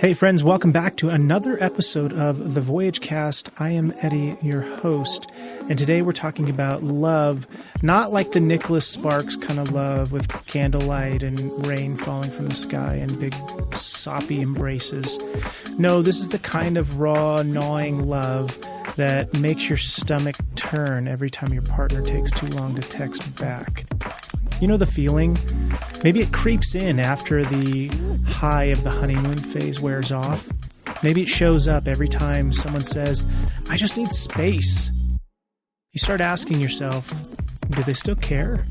Hey friends, welcome back to another episode of the Voyage cast. I am Eddie, your host, and today we're talking about love, not like the Nicholas Sparks kind of love with candlelight and rain falling from the sky and big soppy embraces. No, this is the kind of raw, gnawing love that makes your stomach turn every time your partner takes too long to text back. You know the feeling? Maybe it creeps in after the high of the honeymoon phase wears off. Maybe it shows up every time someone says, "I just need space." You start asking yourself, do they still care?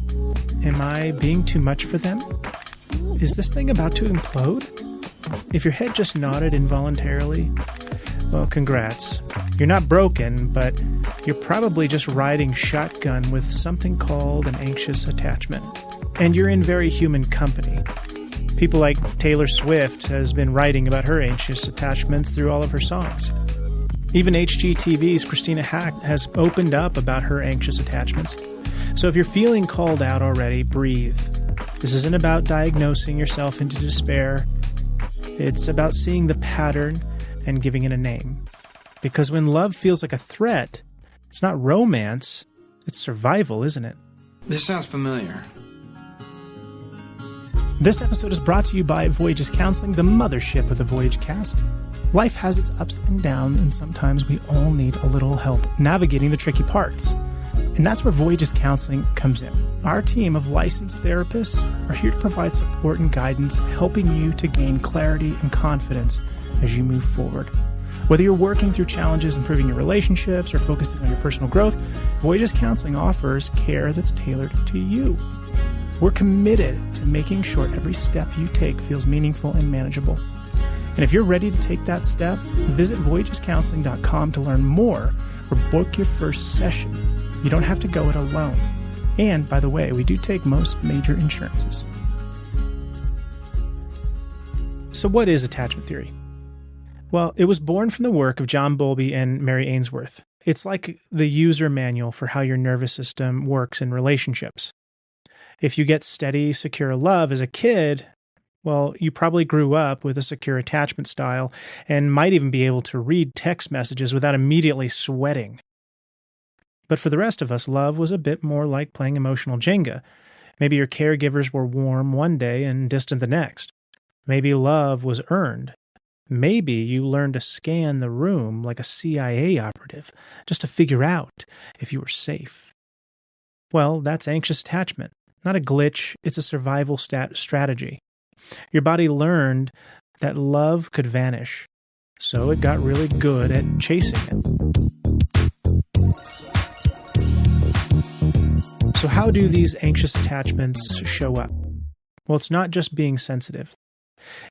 Am I being too much for them? Is this thing about to implode? If your head just nodded involuntarily, well, congrats. You're not broken, but you're probably just riding shotgun with something called an anxious attachment. And you're in very human company. People like Taylor Swift has been writing about her anxious attachments through all of her songs. Even HGTV's Christina Hack has opened up about her anxious attachments. So if you're feeling called out already, breathe. This isn't about diagnosing yourself into despair. It's about seeing the pattern and giving it a name. Because when love feels like a threat, it's not romance, it's survival, isn't it? This sounds familiar. This episode is brought to you by Voyages Counseling, the mothership of the Voyage cast. Life has its ups and downs, and sometimes we all need a little help navigating the tricky parts. And that's where Voyages Counseling comes in. Our team of licensed therapists are here to provide support and guidance, helping you to gain clarity and confidence as you move forward. Whether you're working through challenges, improving your relationships, or focusing on your personal growth, Voyages Counseling offers care that's tailored to you. We're committed to making sure every step you take feels meaningful and manageable. And if you're ready to take that step, visit voyagescounseling.com to learn more or book your first session. You don't have to go it alone. And, by the way, we do take most major insurances. So what is attachment theory? Well, it was born from the work of John Bowlby and Mary Ainsworth. It's like the user manual for how your nervous system works in relationships. If you get steady, secure love as a kid, well, you probably grew up with a secure attachment style and might even be able to read text messages without immediately sweating. But for the rest of us, love was a bit more like playing emotional Jenga. Maybe your caregivers were warm one day and distant the next. Maybe love was earned. Maybe you learned to scan the room like a CIA operative just to figure out if you were safe. Well, that's anxious attachment. Not a glitch, it's a survival strategy. Your body learned that love could vanish, so it got really good at chasing it. So how do these anxious attachments show up? Well, it's not just being sensitive.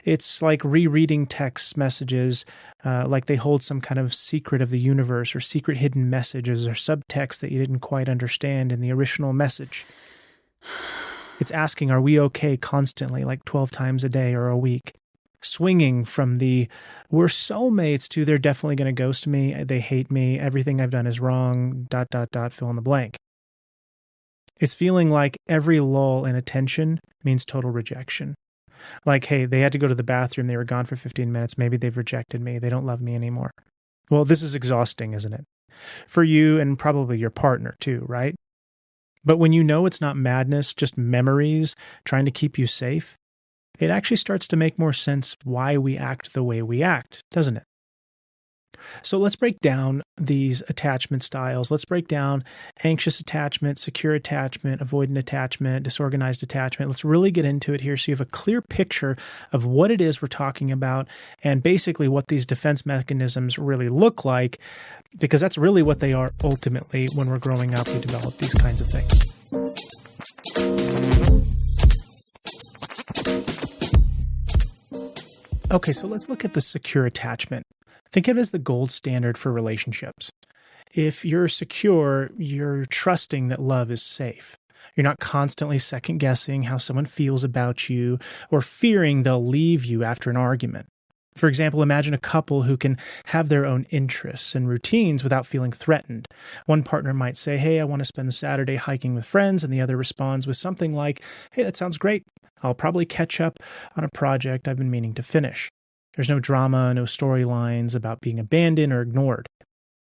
It's like rereading text messages like they hold some kind of secret of the universe or secret hidden messages or subtext that you didn't quite understand in the original message. It's asking, are we okay constantly, like 12 times a day or a week? Swinging from the, we're soulmates to they're definitely going to ghost me, they hate me, everything I've done is wrong, ... fill in the blank. It's feeling like every lull in attention means total rejection. Like, hey, they had to go to the bathroom, they were gone for 15 minutes, maybe they've rejected me, they don't love me anymore. Well, this is exhausting, isn't it? For you and probably your partner too, right? But when you know it's not madness, just memories trying to keep you safe, it actually starts to make more sense why we act the way we act, doesn't it? So let's break down these attachment styles. Let's break down anxious attachment, secure attachment, avoidant attachment, disorganized attachment. Let's really get into it here so you have a clear picture of what it is we're talking about and basically what these defense mechanisms really look like, because that's really what they are ultimately. When we're growing up, we develop these kinds of things. Okay, so let's look at the secure attachment. Think of it as the gold standard for relationships. If you're secure, you're trusting that love is safe. You're not constantly second-guessing how someone feels about you or fearing they'll leave you after an argument. For example, imagine a couple who can have their own interests and routines without feeling threatened. One partner might say, hey, I want to spend the Saturday hiking with friends, and the other responds with something like, hey, that sounds great. I'll probably catch up on a project I've been meaning to finish. There's no drama, no storylines about being abandoned or ignored.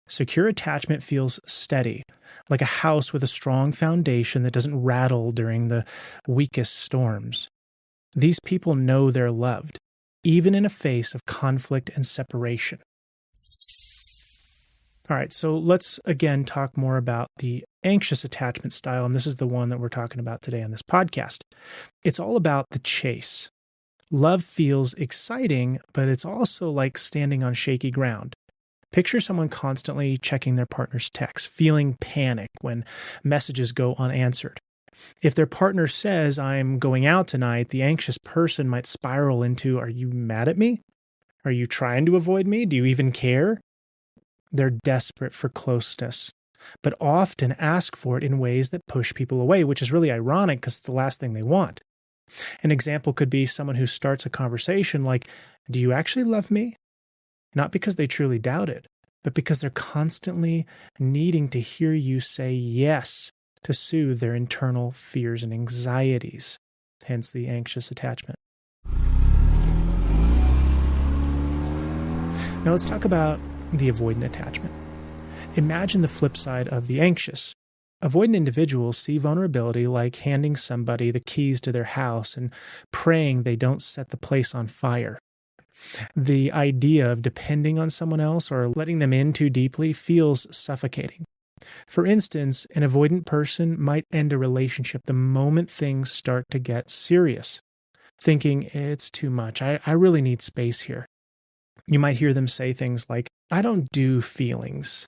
Secure attachment feels steady, like a house with a strong foundation that doesn't rattle during the weakest storms. These people know they're loved, even in a face of conflict and separation. All right, so let's again talk more about the anxious attachment style, and this is the one that we're talking about today on this podcast. It's all about the chase. Love feels exciting, but it's also like standing on shaky ground. Picture someone constantly checking their partner's texts, feeling panic when messages go unanswered. If their partner says, "I'm going out tonight," the anxious person might spiral into, "Are you mad at me? Are you trying to avoid me? Do you even care?" They're desperate for closeness, but often ask for it in ways that push people away, which is really ironic because it's the last thing they want. An example could be someone who starts a conversation like, "Do you actually love me?" Not because they truly doubt it, but because they're constantly needing to hear you say yes to soothe their internal fears and anxieties, hence the anxious attachment. Now let's talk about the avoidant attachment. Imagine the flip side of the anxious. Avoidant individuals see vulnerability like handing somebody the keys to their house and praying they don't set the place on fire. The idea of depending on someone else or letting them in too deeply feels suffocating. For instance, an avoidant person might end a relationship the moment things start to get serious, thinking it's too much. I really need space here. You might hear them say things like, "I don't do feelings,"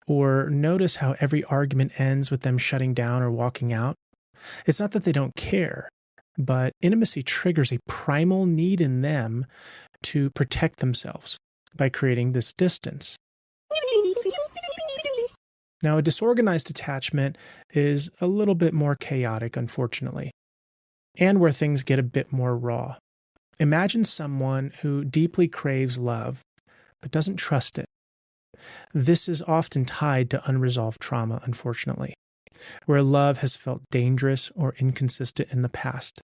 or notice how every argument ends with them shutting down or walking out. It's not that they don't care, but intimacy triggers a primal need in them to protect themselves by creating this distance. Now, a disorganized attachment is a little bit more chaotic, unfortunately, and where things get a bit more raw. Imagine someone who deeply craves love, but doesn't trust it. This is often tied to unresolved trauma, unfortunately, where love has felt dangerous or inconsistent in the past.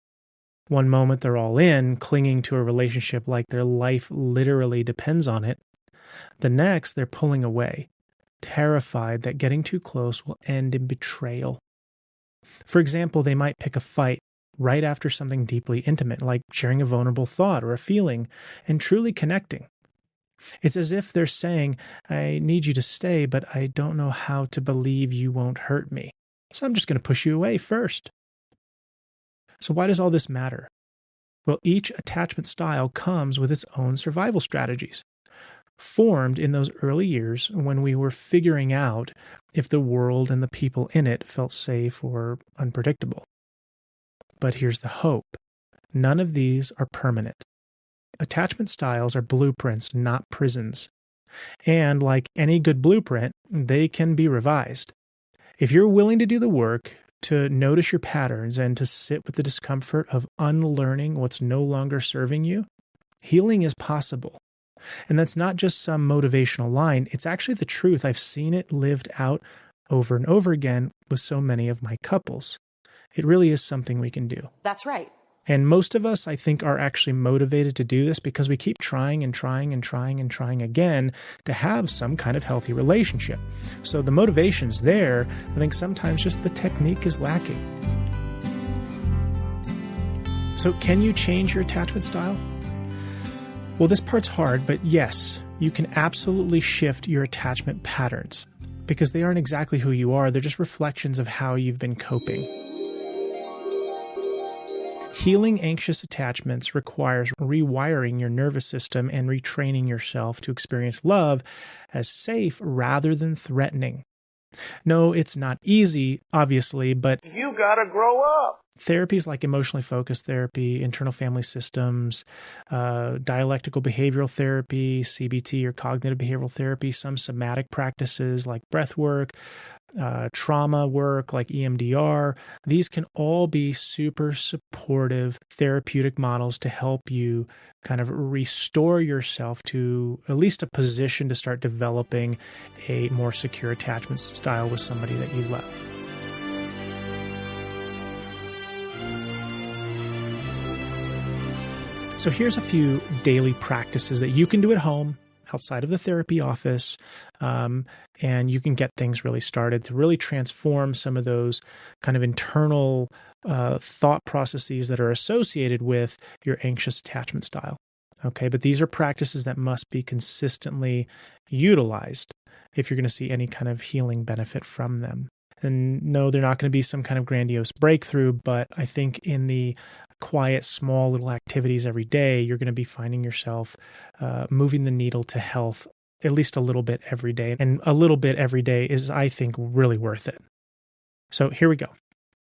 One moment they're all in, clinging to a relationship like their life literally depends on it. The next, they're pulling away, terrified that getting too close will end in betrayal. For example, they might pick a fight right after something deeply intimate, like sharing a vulnerable thought or a feeling, and truly connecting. It's as if they're saying, "I need you to stay, but I don't know how to believe you won't hurt me. So I'm just going to push you away first." So why does all this matter? Well, each attachment style comes with its own survival strategies, formed in those early years when we were figuring out if the world and the people in it felt safe or unpredictable. But here's the hope. None of these are permanent. Attachment styles are blueprints, not prisons. And like any good blueprint, they can be revised. If you're willing to do the work, to notice your patterns and to sit with the discomfort of unlearning what's no longer serving you, healing is possible. And that's not just some motivational line. It's actually the truth. I've seen it lived out over and over again with so many of my couples. It really is something we can do. That's right. And most of us, I think, are actually motivated to do this because we keep trying and trying and trying and trying again to have some kind of healthy relationship. So the motivation's there. I think sometimes just the technique is lacking. So can you change your attachment style? Well, this part's hard, but yes, you can absolutely shift your attachment patterns because they aren't exactly who you are. They're just reflections of how you've been coping. Healing anxious attachments requires rewiring your nervous system and retraining yourself to experience love as safe rather than threatening. No, it's not easy, obviously, but you gotta grow up. Therapies like emotionally focused therapy, internal family systems, dialectical behavioral therapy, CBT or cognitive behavioral therapy, some somatic practices like breath work, trauma work like EMDR, these can all be super supportive therapeutic models to help you kind of restore yourself to at least a position to start developing a more secure attachment style with somebody that you love. So here's a few daily practices that you can do at home outside of the therapy office, and you can get things really started to really transform some of those kind of internal thought processes that are associated with your anxious attachment style. Okay, but these are practices that must be consistently utilized if you're going to see any kind of healing benefit from them. And no, they're not going to be some kind of grandiose breakthrough, but I think in the quiet, small little activities every day, you're going to be finding yourself moving the needle to health at least a little bit every day. And a little bit every day is, I think, really worth it. So here we go.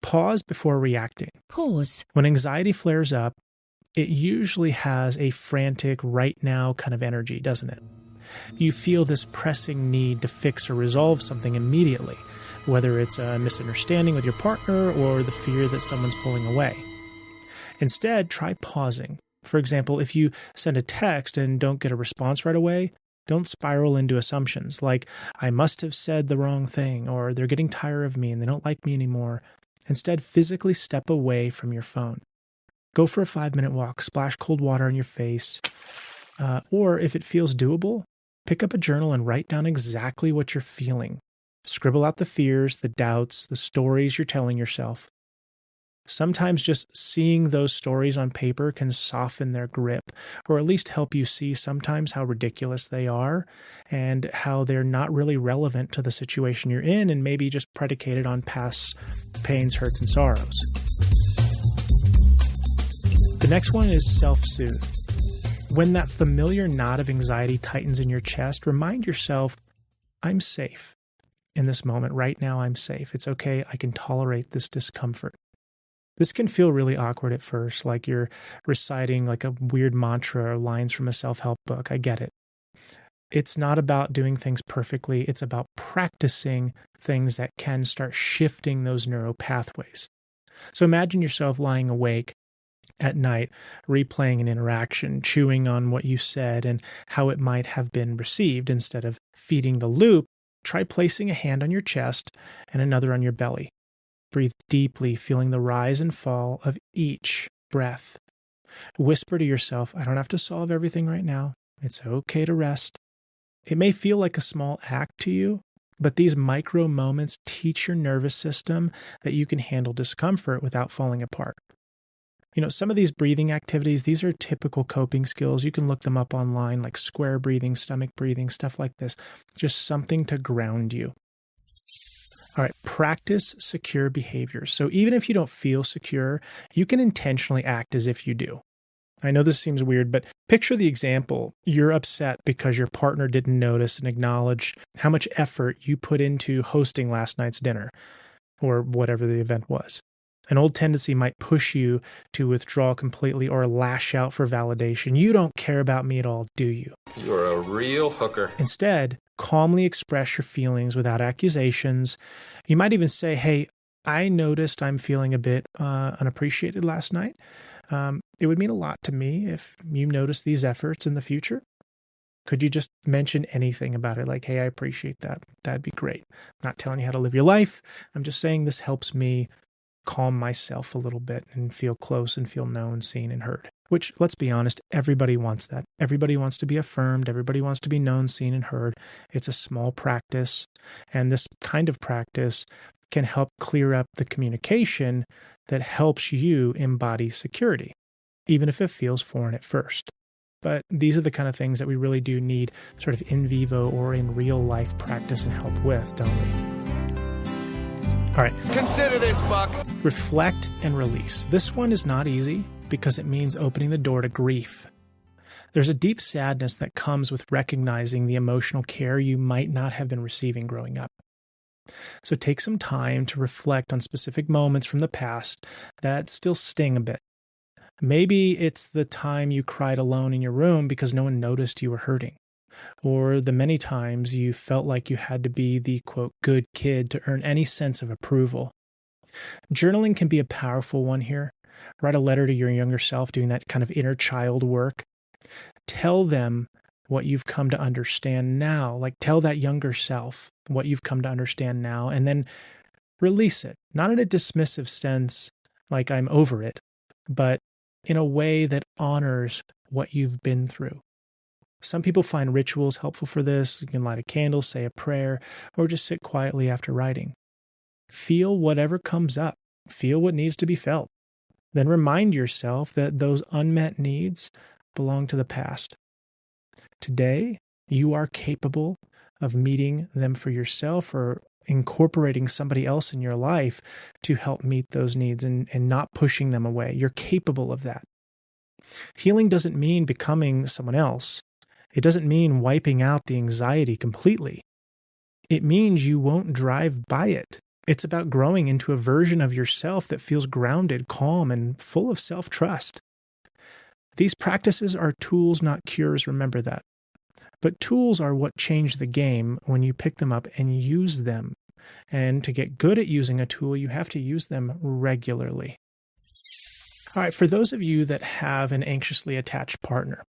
Pause before reacting. Pause. When anxiety flares up, it usually has a frantic, right now kind of energy, doesn't it? You feel this pressing need to fix or resolve something immediately, whether it's a misunderstanding with your partner or the fear that someone's pulling away. Instead, try pausing. For example, if you send a text and don't get a response right away, don't spiral into assumptions like, I must have said the wrong thing, or they're getting tired of me and they don't like me anymore. Instead, physically step away from your phone. Go for a 5-minute walk, splash cold water on your face, or if it feels doable, pick up a journal and write down exactly what you're feeling. Scribble out the fears, the doubts, the stories you're telling yourself. Sometimes just seeing those stories on paper can soften their grip, or at least help you see sometimes how ridiculous they are and how they're not really relevant to the situation you're in and maybe just predicated on past pains, hurts, and sorrows. The next one is self-soothe. When that familiar knot of anxiety tightens in your chest, remind yourself, I'm safe in this moment. Right now, I'm safe. It's okay. I can tolerate this discomfort. This can feel really awkward at first, like you're reciting like a weird mantra or lines from a self-help book. I get it. It's not about doing things perfectly. It's about practicing things that can start shifting those neural pathways. So imagine yourself lying awake at night, replaying an interaction, chewing on what you said and how it might have been received. Instead of feeding the loop, try placing a hand on your chest and another on your belly. Breathe deeply, feeling the rise and fall of each breath. Whisper to yourself, I don't have to solve everything right now. It's okay to rest. It may feel like a small act to you, but these micro moments teach your nervous system that you can handle discomfort without falling apart. Some of these breathing activities, these are typical coping skills. You can look them up online, like square breathing, stomach breathing, stuff like this. Just something to ground you. All right, practice secure behaviors. So even if you don't feel secure, you can intentionally act as if you do. I know this seems weird, but picture the example. You're upset because your partner didn't notice and acknowledge how much effort you put into hosting last night's dinner, or whatever the event was. An old tendency might push you to withdraw completely or lash out for validation. You don't care about me at all, do you? You're a real hooker. Instead, calmly express your feelings without accusations. You might even say, hey, I noticed I'm feeling a bit unappreciated last night. It would mean a lot to me if you notice these efforts in the future. Could you just mention anything about it? Like, hey, I appreciate that. That'd be great. I'm not telling you how to live your life. I'm just saying this helps me calm myself a little bit and feel close and feel known, seen, and heard. Which, let's be honest, everybody wants that. Everybody wants to be affirmed. Everybody wants to be known, seen, and heard. It's a small practice, and this kind of practice can help clear up the communication that helps you embody security, even if it feels foreign at first. But these are the kind of things that we really do need sort of in vivo or in real life practice and help with, don't we? All right. Consider this, Buck. Reflect and release. This one is not easy because it means opening the door to grief. There's a deep sadness that comes with recognizing the emotional care you might not have been receiving growing up. So take some time to reflect on specific moments from the past that still sting a bit. Maybe it's the time you cried alone in your room because no one noticed you were hurting. Or the many times you felt like you had to be the, quote, good kid to earn any sense of approval. Journaling can be a powerful one here. Write a letter to your younger self doing that kind of inner child work. Tell them what you've come to understand now. Like tell that younger self what you've come to understand now, and then release it. Not in a dismissive sense, like I'm over it, but in a way that honors what you've been through. Some people find rituals helpful for this. You can light a candle, say a prayer, or just sit quietly after writing. Feel whatever comes up. Feel what needs to be felt. Then remind yourself that those unmet needs belong to the past. Today, you are capable of meeting them for yourself or incorporating somebody else in your life to help meet those needs and not pushing them away. You're capable of that. Healing doesn't mean becoming someone else. It doesn't mean wiping out the anxiety completely. It means you won't drive by it. It's about growing into a version of yourself that feels grounded, calm, and full of self-trust. These practices are tools, not cures, remember that. But tools are what change the game when you pick them up and use them. And to get good at using a tool, you have to use them regularly. All right, for those of you that have an anxiously attached partner,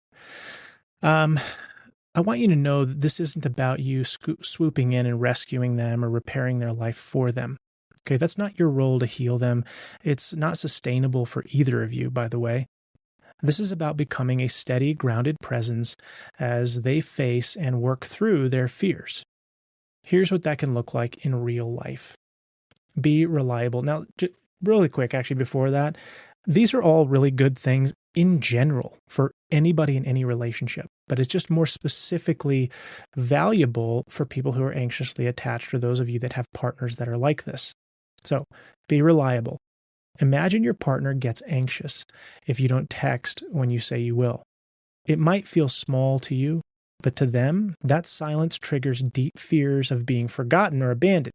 I want you to know that this isn't about you swooping in and rescuing them or repairing their life for them. Okay, that's not your role to heal them. It's not sustainable for either of you, by the way. This is about becoming a steady, grounded presence as they face and work through their fears. Here's what that can look like in real life. Be reliable. Now, really quick, actually, before that, these are all really good things in general for anybody in any relationship, but it's just more specifically valuable for people who are anxiously attached or those of you that have partners that are like this. So, be reliable. Imagine your partner gets anxious if you don't text when you say you will. It might feel small to you, but to them, that silence triggers deep fears of being forgotten or abandoned.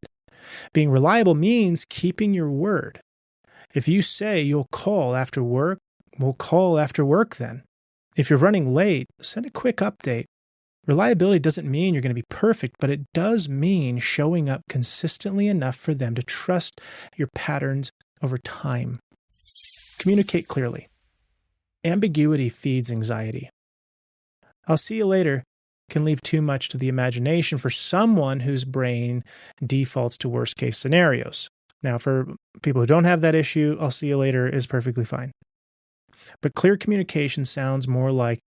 Being reliable means keeping your word. If you say you'll call after work, we'll call after work then. If you're running late, send a quick update. Reliability doesn't mean you're going to be perfect, but it does mean showing up consistently enough for them to trust your patterns over time. Communicate clearly. Ambiguity feeds anxiety. I'll see you later can leave too much to the imagination for someone whose brain defaults to worst case scenarios. Now, for people who don't have that issue, I'll see you later is perfectly fine. But clear communication sounds more like,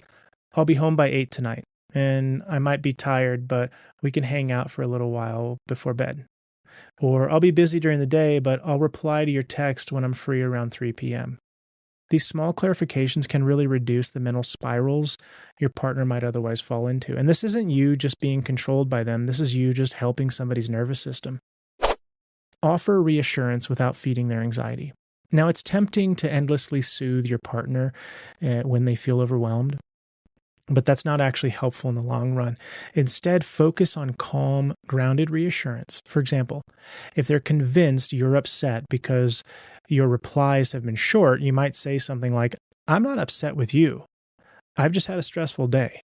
I'll be home by 8 tonight, and I might be tired, but we can hang out for a little while before bed. Or I'll be busy during the day, but I'll reply to your text when I'm free around 3 p.m. These small clarifications can really reduce the mental spirals your partner might otherwise fall into. And this isn't you just being controlled by them. This is you just helping somebody's nervous system. Offer reassurance without feeding their anxiety. Now, it's tempting to endlessly soothe your partner when they feel overwhelmed, but that's not actually helpful in the long run. Instead, focus on calm, grounded reassurance. For example, if they're convinced you're upset because your replies have been short, you might say something like, I'm not upset with you. I've just had a stressful day.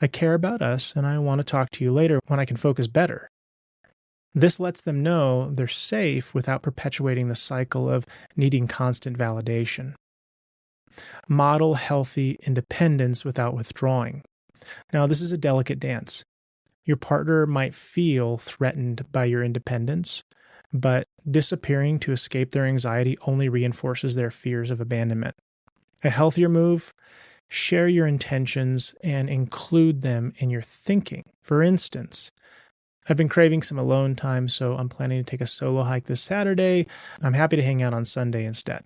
I care about us, and I want to talk to you later when I can focus better. This lets them know they're safe without perpetuating the cycle of needing constant validation. Model healthy independence without withdrawing. Now, this is a delicate dance. Your partner might feel threatened by your independence, but disappearing to escape their anxiety only reinforces their fears of abandonment. A healthier move, share your intentions and include them in your thinking. For instance, I've been craving some alone time, so I'm planning to take a solo hike this Saturday. I'm happy to hang out on Sunday instead.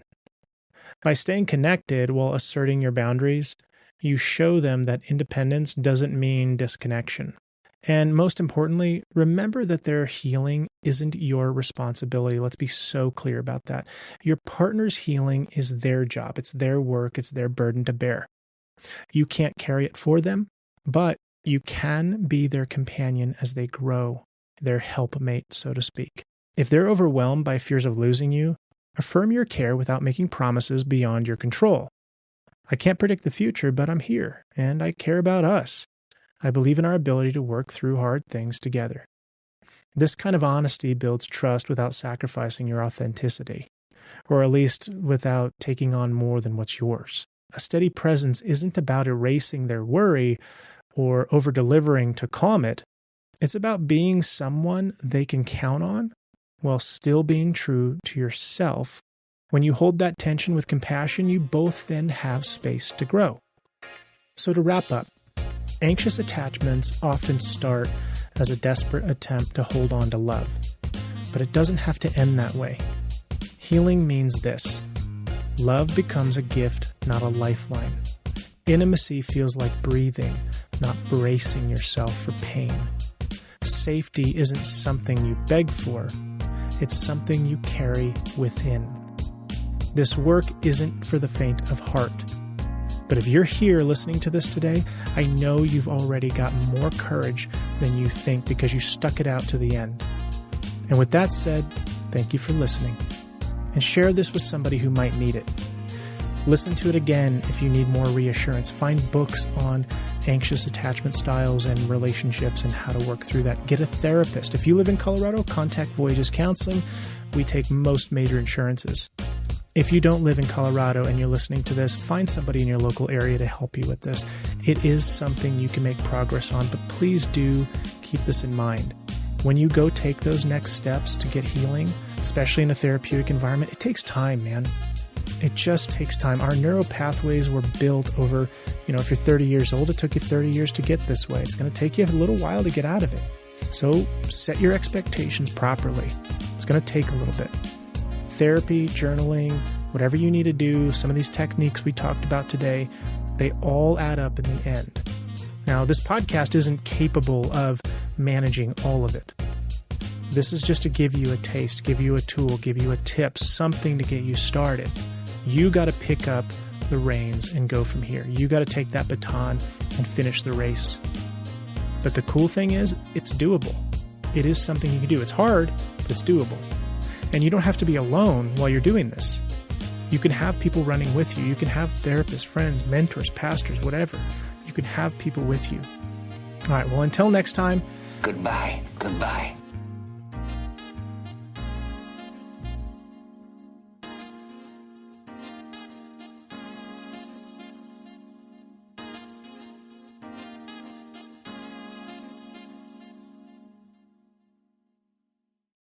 By staying connected while asserting your boundaries, you show them that independence doesn't mean disconnection. And most importantly, remember that their healing isn't your responsibility. Let's be so clear about that. Your partner's healing is their job. It's their work. It's their burden to bear. You can't carry it for them, but you can be their companion as they grow, their helpmate, so to speak. If they're overwhelmed by fears of losing you, affirm your care without making promises beyond your control. I can't predict the future, but I'm here, and I care about us. I believe in our ability to work through hard things together. This kind of honesty builds trust without sacrificing your authenticity, or at least without taking on more than what's yours. A steady presence isn't about erasing their worry or over-delivering to calm it. It's about being someone they can count on while still being true to yourself When you hold that tension with compassion, you both then have space to grow. So to wrap up, anxious attachments often start as a desperate attempt to hold on to love. But it doesn't have to end that way. Healing means this: love becomes a gift, not a lifeline. Intimacy feels like breathing, not bracing yourself for pain. Safety isn't something you beg for, it's something you carry within. This work isn't for the faint of heart. But if you're here listening to this today, I know you've already got more courage than you think because you stuck it out to the end. And with that said, thank you for listening. And share this with somebody who might need it. Listen to it again if you need more reassurance. Find books on anxious attachment styles and relationships and how to work through that. Get a therapist. If you live in Colorado, contact Voyages Counseling. We take most major insurances. If you don't live in Colorado and you're listening to this, find somebody in your local area to help you with this. It is something you can make progress on, but please do keep this in mind. When you go take those next steps to get healing, especially in a therapeutic environment, it takes time, man. It just takes time. Our neural pathways were built over, if you're 30 years old, it took you 30 years to get this way. It's going to take you a little while to get out of it. So set your expectations properly. It's going to take a little bit. Therapy, journaling, whatever you need to do, some of these techniques we talked about today, they all add up in the end. Now, this podcast isn't capable of managing all of it. This is just to give you a taste, give you a tool, give you a tip, something to get you started. You got to pick up the reins and go from here. You got to take that baton and finish the race. But the cool thing is, it's doable. It is something you can do. It's hard, but it's doable. And you don't have to be alone while you're doing this. You can have people running with you. You can have therapists, friends, mentors, pastors, whatever. You can have people with you. All right, well, until next time. Goodbye.